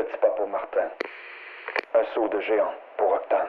petit pas pour Martin. Un saut de géant pour Octane.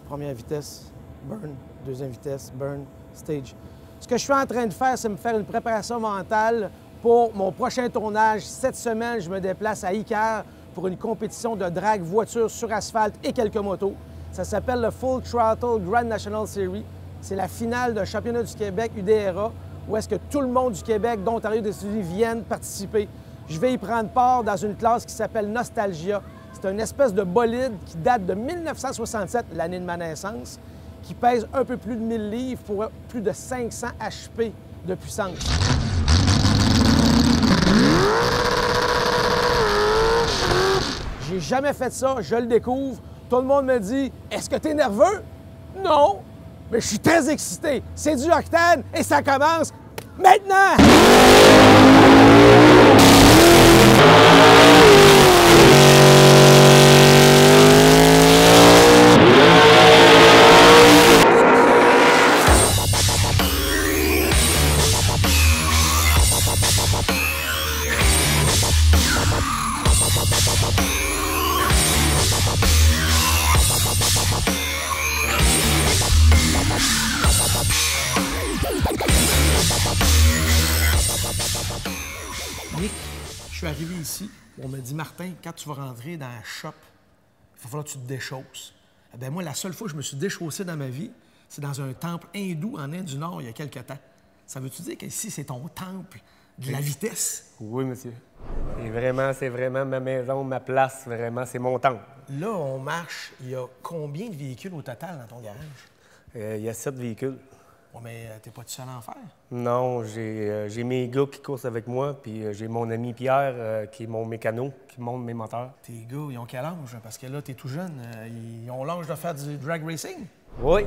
Première vitesse, burn. Deuxième vitesse, burn, stage. Ce que je suis en train de faire, c'est me faire une préparation mentale pour mon prochain tournage. Cette semaine, je me déplace à Icar pour une compétition de drag voiture sur asphalte et quelques motos. Ça s'appelle le Full Throttle Grand National Series. C'est la finale d'un championnat du Québec UDRA où est-ce que tout le monde du Québec, d'Ontario et des États-Unis viennent participer. Je vais y prendre part dans une classe qui s'appelle Nostalgia. C'est une espèce de bolide qui date de 1967, l'année de ma naissance, qui pèse un peu plus de 1000 livres pour plus de 500 HP de puissance. J'ai jamais fait ça, je le découvre. Tout le monde me dit « Est-ce que tu es nerveux? » Non, mais je suis très excité. C'est du Octane et ça commence maintenant! Nick, je suis arrivé ici, on m'a dit « Martin, quand tu vas rentrer dans la shop, il va falloir que tu te déchausses. » Ben moi, la seule fois que je me suis déchaussé dans ma vie, c'est dans un temple hindou en Inde du Nord il y a quelque temps. Ça veut-tu dire qu'ici, c'est ton temple de la vitesse? Oui, monsieur. C'est vraiment ma maison, ma place, vraiment, c'est mon temple. Là, on marche. Il y a combien de véhicules au total dans ton garage? Il y a 7 véhicules. Oh, mais t'es pas tout seul à en faire? Non, j'ai mes gars qui courent avec moi, puis j'ai mon ami Pierre, qui est mon mécano, qui monte mes moteurs. Tes gars, ils ont quel âge? Parce que là, t'es tout jeune. Ils ont l'âge de faire du drag racing? Oui.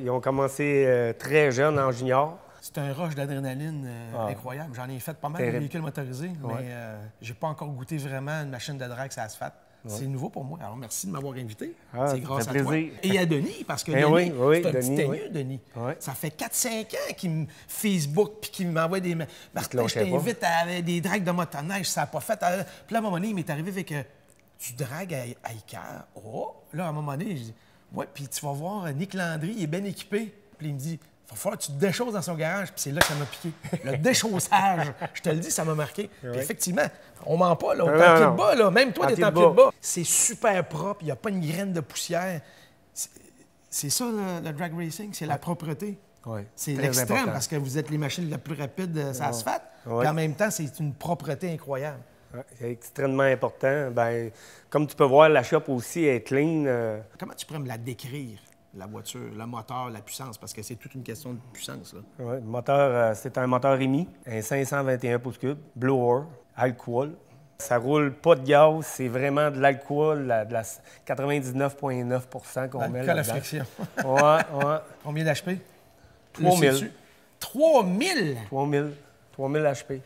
Ils ont commencé très jeunes en junior. C'est un rush d'adrénaline incroyable. J'en ai fait pas mal de véhicules motorisés, mais j'ai pas encore goûté vraiment une machine de drag sur asphalte. C'est nouveau pour moi. Alors, merci de m'avoir invité. C'est grâce à toi. Et à Denis, parce que Denis, c'est un petit teigneux, Denis. Oui. Ça fait 4-5 ans qu'il me Facebook puis qu'il m'envoie des... Martin, je t'invite à des drags de motoneige. Ça n'a pas fait... Puis là, à un moment donné, il m'est arrivé avec du drag à Icar. Oh! Là, à un moment donné, je dis, ouais, puis tu vas voir, Nick Landry, il est bien équipé. Puis il me dit, il va falloir que tu te déchausses dans son garage. Puis c'est là que ça m'a piqué. Le déchaussage, je te le dis, ça m'a marqué. Puis effectivement, on ment pas, là. On est en pied de bas, là. Même toi, t'es en pied de bas. C'est super propre. Il n'y a pas une graine de poussière. C'est ça, le drag racing, c'est la propreté. Oui. C'est l'extrême parce que vous êtes les machines les plus rapides sur asphalte. Puis en même temps, c'est une propreté incroyable. Ouais, c'est extrêmement important. Bien, comme tu peux voir, la shop aussi est clean. Comment tu pourrais me la décrire, la voiture, le moteur, la puissance? Parce que c'est toute une question de puissance, là. Oui, le moteur, c'est un moteur Rémi, un 521 pouces cubes, blower, alcool. Ça roule pas de gaz, c'est vraiment de l'alcool, de la 99,9 qu'on met là-dedans. La friction. Ouais. Combien d'HP? 3000. 3000? 3000 HP. Ouais.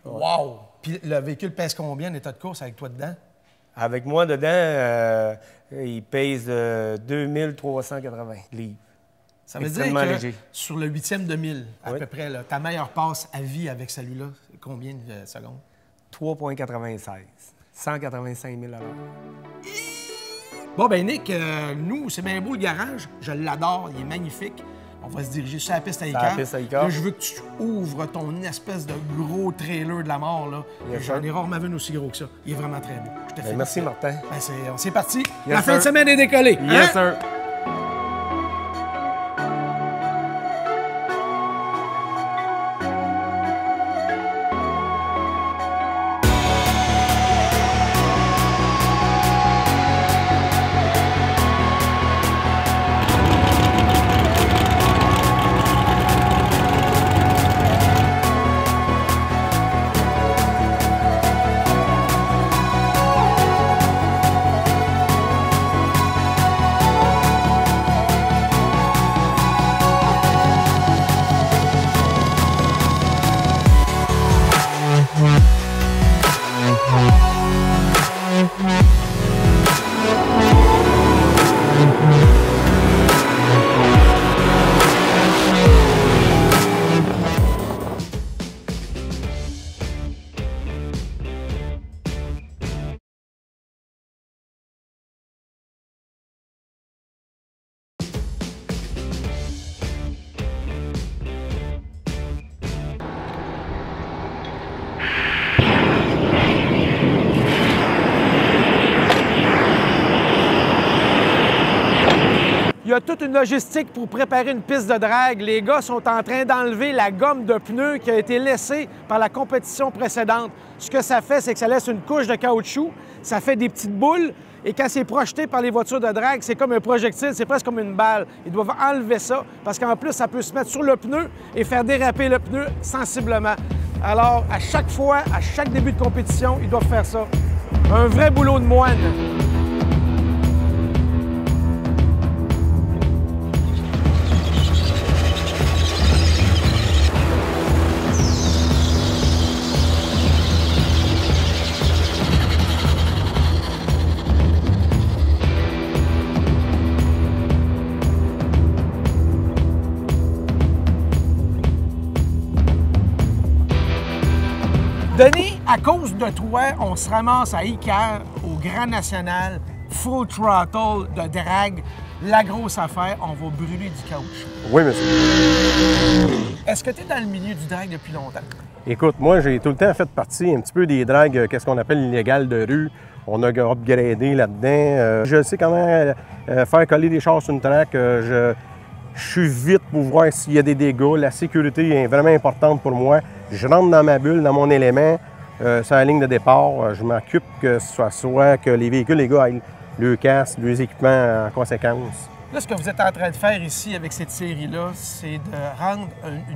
Wow! Puis le véhicule pèse combien en état de course avec toi dedans? Avec moi dedans, il pèse 2380 livres. Ça veut dire que léger. Sur le 8e de 1000, à peu près, là, ta meilleure passe à vie avec celui-là, c'est combien de secondes? 3,96. 185 000 à l'heure. Bon, ben Nick, nous, c'est bien beau le garage. Je l'adore, il est magnifique. On va se diriger sur la piste à Icar. Là, je veux que tu ouvres ton espèce de gros trailer de la mort, là. J'en ai rarement vu aussi gros que ça. Il est vraiment très beau. Je te félicite. Merci, Martin. Ben, c'est parti. La fin de semaine est décollée. Yes, sir. y a toute une logistique pour préparer une piste de drague. Les gars sont en train d'enlever la gomme de pneus qui a été laissée par la compétition précédente. Ce que ça fait, c'est que ça laisse une couche de caoutchouc, ça fait des petites boules, et quand c'est projeté par les voitures de drague, c'est comme un projectile, c'est presque comme une balle. Ils doivent enlever ça, parce qu'en plus, ça peut se mettre sur le pneu et faire déraper le pneu sensiblement. Alors, à chaque fois, à chaque début de compétition, ils doivent faire ça. Un vrai boulot de moine. Denis, à cause de toi, on se ramasse à Icar, au Grand National, full throttle de drague, la grosse affaire, on va brûler du caoutchouc. Oui, monsieur. Est-ce que tu es dans le milieu du drague depuis longtemps? Écoute, moi, j'ai tout le temps fait partie un petit peu des dragues, qu'est-ce qu'on appelle illégales de rue. On a upgradé là-dedans. Je sais comment faire coller des chars sur une track. Je suis vite pour voir s'il y a des dégâts. La sécurité est vraiment importante pour moi. Je rentre dans ma bulle, dans mon élément, sur la ligne de départ. Je m'occupe que ce soit que les véhicules, les gars, aient le casque, les équipements en conséquence. Là, ce que vous êtes en train de faire ici avec cette série-là, c'est de rendre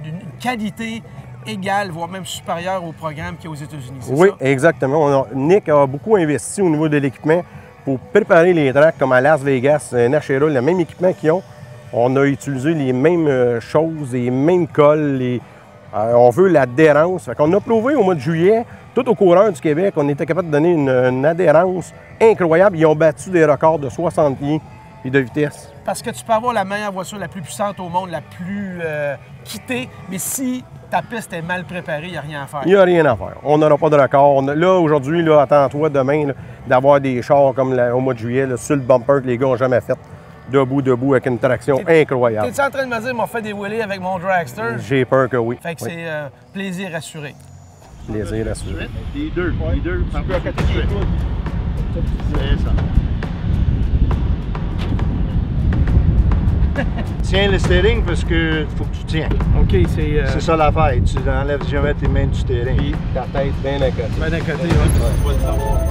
une qualité égale, voire même supérieure au programme qu'il y a aux États-Unis. Oui, ça? exactement. Nick a beaucoup investi au niveau de l'équipement pour préparer les tracks comme à Las Vegas, Nashville, le même équipement qu'ils ont. On a utilisé les mêmes choses, les mêmes cols. On veut l'adhérence. On a prouvé au mois de juillet, tout au coureur du Québec, on était capable de donner une adhérence incroyable. Ils ont battu des records de 60 pieds et de vitesse. Parce que tu peux avoir la meilleure voiture la plus puissante au monde, la plus quittée, mais si ta piste est mal préparée, il n'y a rien à faire. Il n'y a rien à faire. On n'aura pas de record. Là, aujourd'hui, attends-toi demain d'avoir des chars comme au mois de juillet, là, sur le bumper que les gars n'ont jamais fait. Debout, avec une traction incroyable. T'es-tu en train de me dire, m'a fait des wheelies avec mon dragster? J'ai peur que oui. Fait que oui. c'est plaisir assuré. Plaisir assuré. Les deux par peux à côté des coudes. C'est ça. Tiens le steering parce que faut que tu tiens. OK, c'est... C'est ça l'affaire. Tu n'enlèves jamais tes mains du steering. Puis ta tête bien à côté. Ben d'un côté, ouais. Faut le savoir.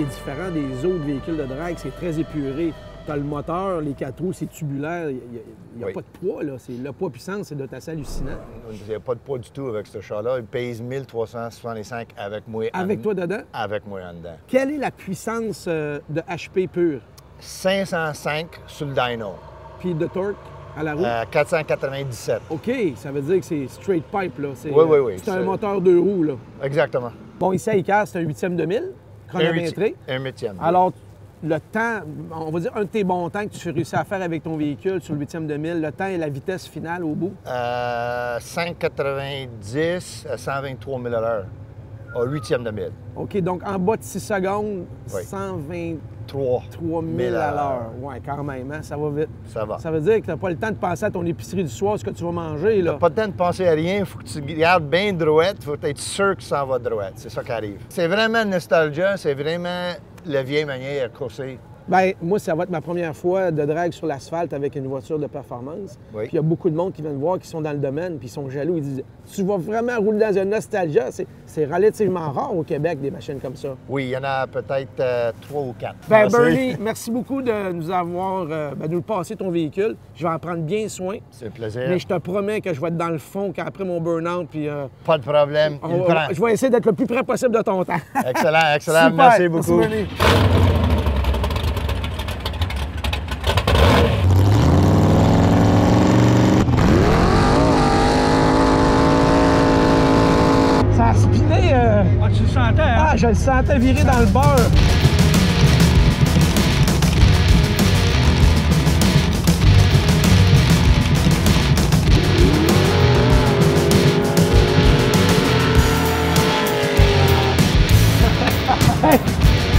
Différent des autres véhicules de drague, c'est très épuré. Tu as le moteur, les 4 roues, c'est tubulaire, il n'y a Oui. pas de poids, là. Le poids puissance, c'est assez hallucinant. Il n'y a pas de poids du tout avec ce char-là. Il pèse 1365 avec moi. Avec toi dedans? Avec moi en dedans. Quelle est la puissance de HP pure? 505 sur le dyno. Puis de torque à la roue? 497. OK, ça veut dire que c'est straight pipe, là. Oui. C'est un moteur 2 roues, là. Exactement. Bon, ici à Icar, c'est un 8e de 1000, chronométré. Un huitième. Alors, le temps, on va dire un de tes bons temps que tu réussis à faire avec ton véhicule sur le 8e de 1000, le temps et la vitesse finale au bout? 5,90 à 123 000 à l'heure. Au 8e de 1000. OK, donc en bas de 6 secondes, Oui. 123 000 à l'heure. Oui, quand même, hein? Ça va vite. Ça va. Ça veut dire que tu n'as pas le temps de penser à ton épicerie du soir, ce que tu vas manger, là. Pas le temps de penser à rien, il faut que tu gardes bien droite, il faut être sûr que ça va droite. C'est ça qui arrive. C'est vraiment nostalgie, c'est vraiment la vieille manière à courser. Bien, moi, ça va être ma première fois de drag sur l'asphalte avec une voiture de performance. Oui. Puis il y a beaucoup de monde qui viennent voir, qui sont dans le domaine, puis ils sont jaloux. Ils disent « Tu vas vraiment rouler dans un Nostalgia? » C'est relativement rare au Québec, des machines comme ça. Oui, il y en a peut-être 3 ou 4. Ben Bernie, merci beaucoup de nous avoir, de nous passer ton véhicule. Je vais en prendre bien soin. C'est un plaisir. Mais je te promets que je vais être dans le fond après mon burn-out. Puis, Pas de problème. Il prend. je vais essayer d'être le plus près possible de ton temps. Excellent, excellent. Super. Merci beaucoup. Bernie. Ça a spiné. Ah, tu le sentais, hein? Ah, je le sentais virer dans le beurre.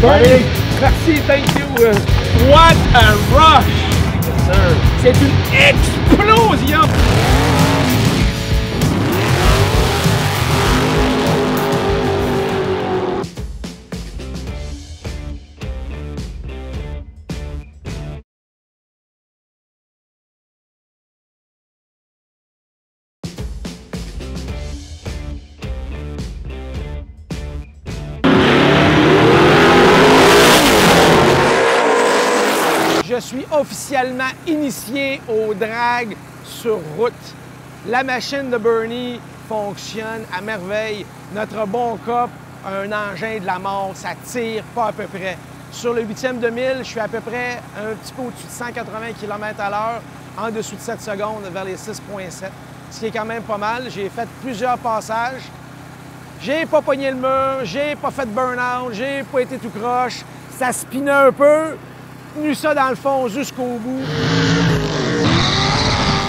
Allez. Merci, thank you. What a rush! Yes, sir. C'est une explosion! Je suis officiellement initié au drag sur route. La machine de Bernie fonctionne à merveille. Notre bon cop a un engin de la mort, ça tire pas à peu près. Sur le 8e de mille, je suis à peu près un petit peu au-dessus de 180 km/h, en dessous de 7 secondes, vers les 6,7, ce qui est quand même pas mal. J'ai fait plusieurs passages. J'ai pas pogné le mur, j'ai pas fait de burn-out, j'ai pas été tout croche. Ça spinait un peu. Tenu ça dans le fond jusqu'au bout.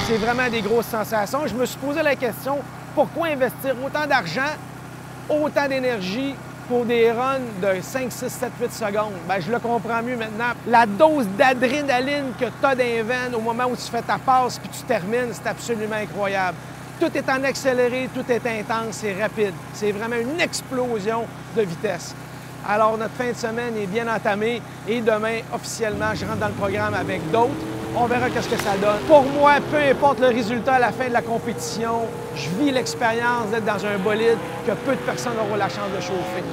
C'est vraiment des grosses sensations. Je me suis posé la question, pourquoi investir autant d'argent, autant d'énergie pour des runs de 5, 6, 7, 8 secondes? Bien, je le comprends mieux maintenant. La dose d'adrénaline que tu as dans les veines au moment où tu fais ta passe puis tu termines, c'est absolument incroyable. Tout est en accéléré, tout est intense, c'est rapide. C'est vraiment une explosion de vitesse. Alors, notre fin de semaine est bien entamée et demain, officiellement, je rentre dans le programme avec d'autres. On verra qu'est-ce que ça donne. Pour moi, peu importe le résultat à la fin de la compétition, je vis l'expérience d'être dans un bolide que peu de personnes auront la chance de chauffer.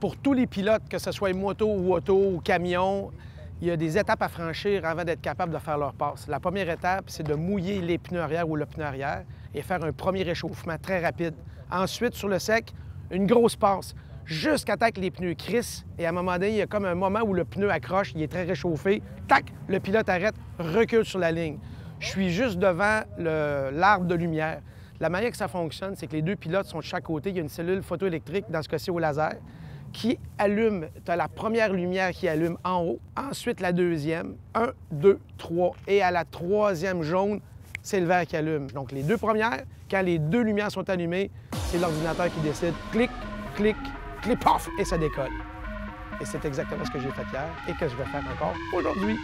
Pour tous les pilotes, que ce soit moto ou auto ou camion, il y a des étapes à franchir avant d'être capable de faire leur passe. La première étape, c'est de mouiller les pneus arrière ou le pneu arrière et faire un premier réchauffement très rapide. Ensuite, sur le sec, une grosse passe jusqu'à temps que les pneus crissent. Et à un moment donné, il y a comme un moment où le pneu accroche, il est très réchauffé. Tac, le pilote arrête, recule sur la ligne. Je suis juste devant l'arbre de lumière. La manière que ça fonctionne, c'est que les deux pilotes sont de chaque côté. Il y a une cellule photoélectrique, dans ce cas-ci au laser, qui allume. Tu as la première lumière qui allume en haut, ensuite la deuxième, 1, 2, 3. Et à la troisième jaune, c'est le vert qui allume. Donc les deux premières, quand les deux lumières sont allumées, c'est l'ordinateur qui décide. Clic, clic, clic, paf, et ça décolle. Et c'est exactement ce que j'ai fait hier et que je vais faire encore aujourd'hui.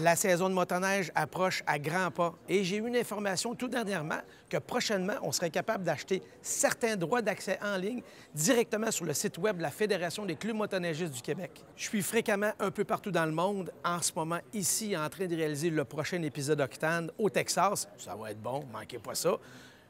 La saison de motoneige approche à grands pas et j'ai eu une information tout dernièrement que prochainement, on serait capable d'acheter certains droits d'accès en ligne directement sur le site web de la Fédération des clubs motoneigistes du Québec. Je suis fréquemment un peu partout dans le monde, en ce moment ici en train de réaliser le prochain épisode Octane au Texas. Ça va être bon, manquez pas ça.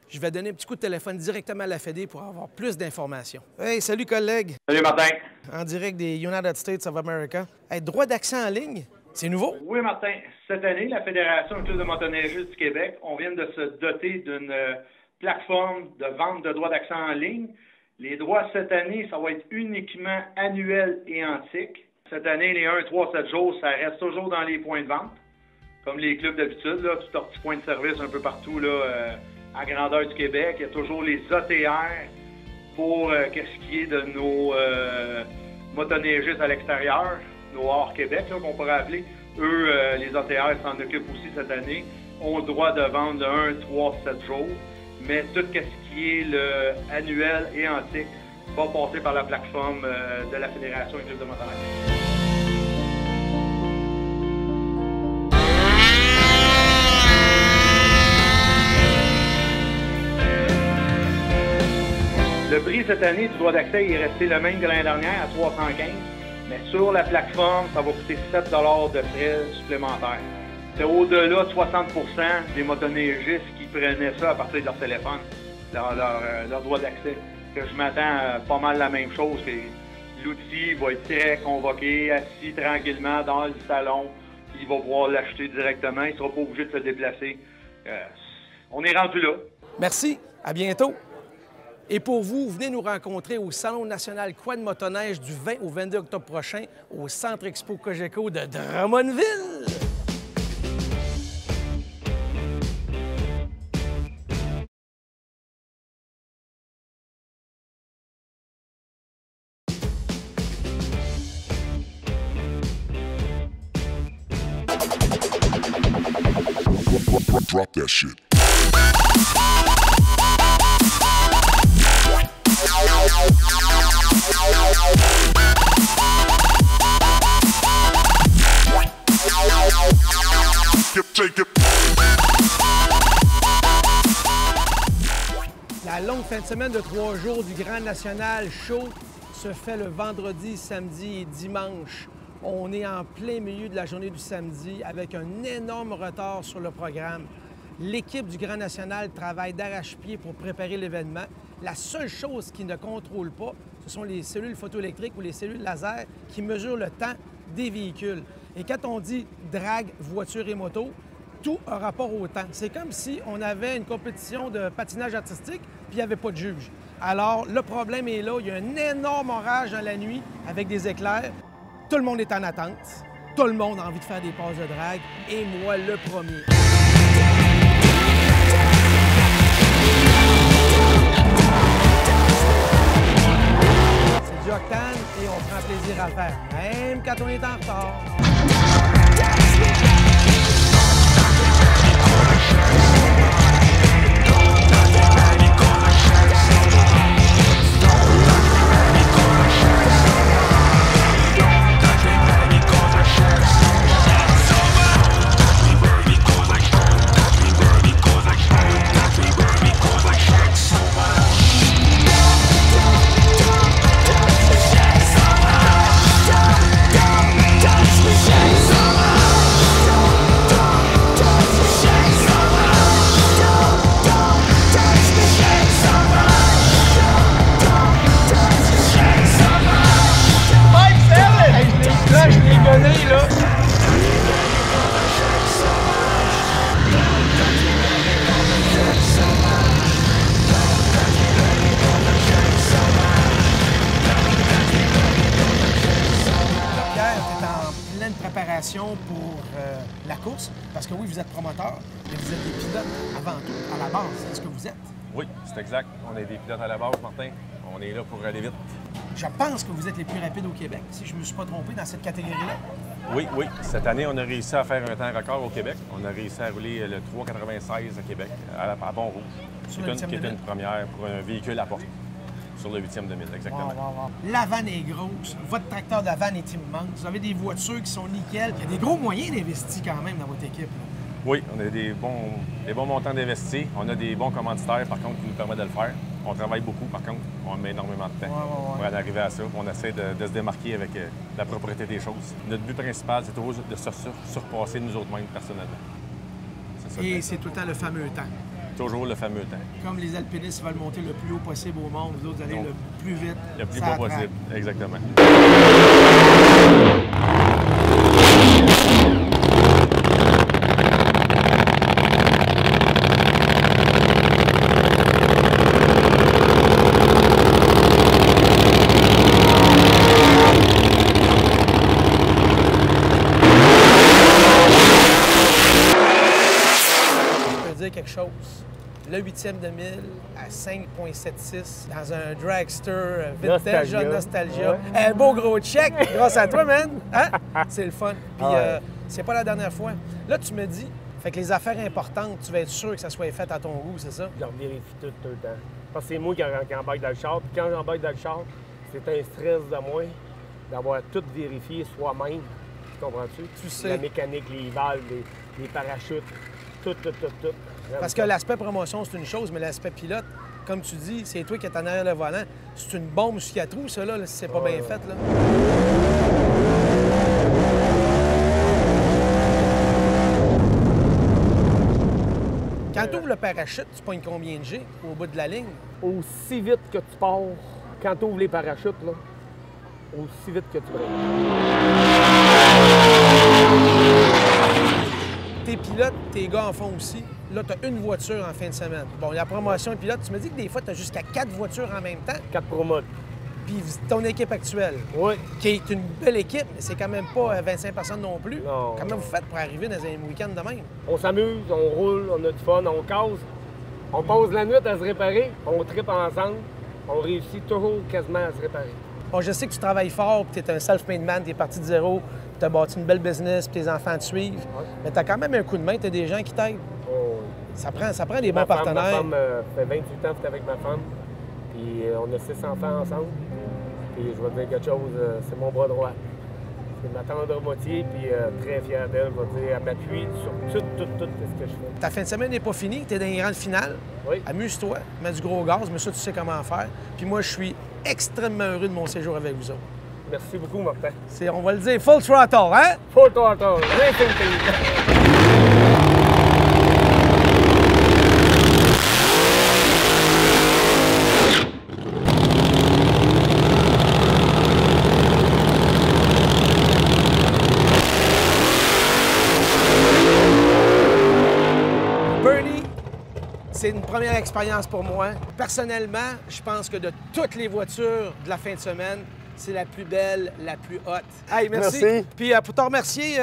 Je vais donner un petit coup de téléphone directement à la Fédé pour avoir plus d'informations. Hey, salut collègue! Salut Martin. En direct des United States of America. Hey, droit d'accès en ligne? C'est nouveau? Oui, Martin. Cette année, la Fédération des clubs de motoneigistes du Québec, on vient de se doter d'une plateforme de vente de droits d'accès en ligne. Les droits cette année, ça va être uniquement annuel et antique. Cette année, les 1, 3, 7 jours, ça reste toujours dans les points de vente. comme les clubs d'habitude, là, tout leur petit point de service un peu partout là, à grandeur du Québec. Il y a toujours les ATR pour qu'est-ce qui est de nos motoneigistes à l'extérieur, nos hors-Québec, qu'on pourrait appeler. Eux, les ATR s'en occupent aussi cette année, ont le droit de vendre de 1, 3, 7 jours. Mais tout ce qui est le annuel et antique va passer par la plateforme de la Fédération des clubs de motoneige. Le prix cette année du droit d'accès est resté le même que l'année dernière, à 315. Mais sur la plateforme, ça va coûter 7 $ de frais supplémentaires. C'est au-delà de 60 % des motoneigistes qui prenaient ça à partir de leur téléphone, leur droit d'accès. Que je m'attends à pas mal la même chose, que l'outil va être très convoqué, assis tranquillement dans le salon. Il va pouvoir l'acheter directement, il ne sera pas obligé de se déplacer. On est rendu là. Merci, à bientôt. Et pour vous, venez nous rencontrer au Salon national Quad Motoneige du 20 au 22 octobre prochain au Centre Expo Cogeco de Drummondville. Drop that shit. La longue fin de semaine de 3 jours du Grand National Show se fait le vendredi, samedi et dimanche. On est en plein milieu de la journée du samedi avec un énorme retard sur le programme. L'équipe du Grand National travaille d'arrache-pied pour préparer l'événement. La seule chose qui ne contrôle pas, ce sont les cellules photoélectriques ou les cellules laser qui mesurent le temps des véhicules. Et quand on dit drague, voiture et moto, tout a rapport au temps. C'est comme si on avait une compétition de patinage artistique puis il n'y avait pas de juge. Alors, le problème est là. Il y a un énorme orage dans la nuit avec des éclairs. Tout le monde est en attente. Tout le monde a envie de faire des passes de drague. Et moi, le premier. C'est du octane et on prend plaisir à le faire, même quand on est en retard. Pour la course, parce que oui, vous êtes promoteur, mais vous êtes des pilotes avant tout, à la base. C'est ce que vous êtes? Oui, c'est exact. On est des pilotes à la base, Martin. On est là pour aller vite. Je pense que vous êtes les plus rapides au Québec, si je ne me suis pas trompé dans cette catégorie-là. Oui, oui. Cette année, on a réussi à faire un temps record au Québec. On a réussi à rouler le 3,96 à Québec, à Pont-Rouge, qui est une première pour un véhicule à porte. Sur le 8e 2000, exactement. Wow. La vanne est grosse, votre tracteur de vanne est immense, vous avez des voitures qui sont nickel. Il y a des gros moyens d'investir quand même dans votre équipe. Là. Oui, on a des bons montants d'investis. On a des bons commanditaires, par contre, qui nous permettent de le faire. On travaille beaucoup, par contre. On met énormément de temps pour en arriver à ça. On essaie de se démarquer avec la propriété des choses. Notre but principal, c'est toujours de se surpasser nous autres mêmes personnellement. Et c'est tout le temps le fameux temps. Toujours le fameux temps. Comme les alpinistes veulent monter le plus haut possible au monde, vous autres allez le plus vite. Le plus bas possible, exactement. quelque chose. Le 8e de 1000 à 5,76 dans un dragster vintage Nostalgia. Ouais. Un beau gros check grâce à toi, man. Hein? C'est le fun. Puis c'est pas la dernière fois. Là, tu me dis, fait que les affaires importantes, tu vas être sûr que ça soit fait à ton goût, c'est ça? Je vérifie tout le temps. Parce que c'est moi qui embarque dans le char. Puis quand j'embarque dans le char, c'est un stress de moi d'avoir tout vérifié soi-même. Tu comprends-tu? Tu sais. La mécanique, les valves, les parachutes, tout. Parce que l'aspect promotion, c'est une chose, mais l'aspect pilote, comme tu dis, c'est toi qui es en arrière le volant. C'est une bombe sur quatre roues, ça, là, si c'est pas bien fait, là. Quand tu ouvres le parachute, tu pognes combien de G au bout de la ligne? Aussi vite que tu pars, quand tu ouvres les parachutes, là, aussi vite que tu breaks. Tes pilotes, tes gars en font aussi. Là, tu as une voiture en fin de semaine. Bon, la promotion pilote, tu me dis que des fois, tu as jusqu'à 4 voitures en même temps. 4 Pro Mode. Puis ton équipe actuelle, Oui. qui est une belle équipe, mais c'est quand même pas 25 personnes non plus. Non. Comment vous faites pour arriver dans un week-end de même? On s'amuse, on roule, on a du fun, on cause. On passe la nuit à se réparer, on tripe ensemble. On réussit toujours quasiment à se réparer. Bon, je sais que tu travailles fort, puis tu es un self-made man, tu es parti de zéro, tu as bâti une belle business, puis tes enfants te suivent. Ouais. Mais tu as quand même un coup de main, tu as des gens qui t'aident. Oh, Ça prend des bons Ma partenaires. femme fait 28 ans que j'étais avec ma femme. Puis on a 6 enfants ensemble. Puis je vais te dire quelque chose, c'est mon bras droit. C'est ma tendre moitié, puis très fière d'elle. Je vais dire, elle m'appuie sur tout ce que je fais. Ta fin de semaine n'est pas finie, tu es dans les rangs finales. Oui. Amuse-toi, mets du gros gaz, mais ça, tu sais comment faire. Puis moi, je suis extrêmement heureux de mon séjour avec vous autres. Merci beaucoup, Martin. On va le dire, full throttle, hein? Full throttle, racing team. C'est une première expérience pour moi. Personnellement, je pense que de toutes les voitures de la fin de semaine, c'est la plus belle, la plus haute. Hey, merci. Puis pour te remercier,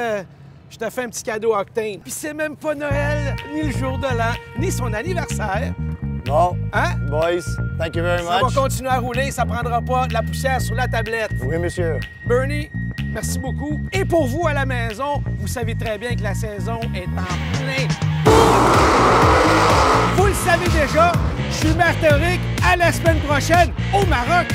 je te fais un petit cadeau Octane. Puis c'est même pas Noël, ni le jour de l'an, ni son anniversaire. Bon, Hein? boys, thank you very Ça much. va continuer à rouler, ça prendra pas de la poussière sur la tablette. Oui, monsieur. Bernie, merci beaucoup. Et pour vous à la maison, vous savez très bien que la saison est en plein. Vous le savez déjà, je suis Martin Rick. À la semaine prochaine au Maroc.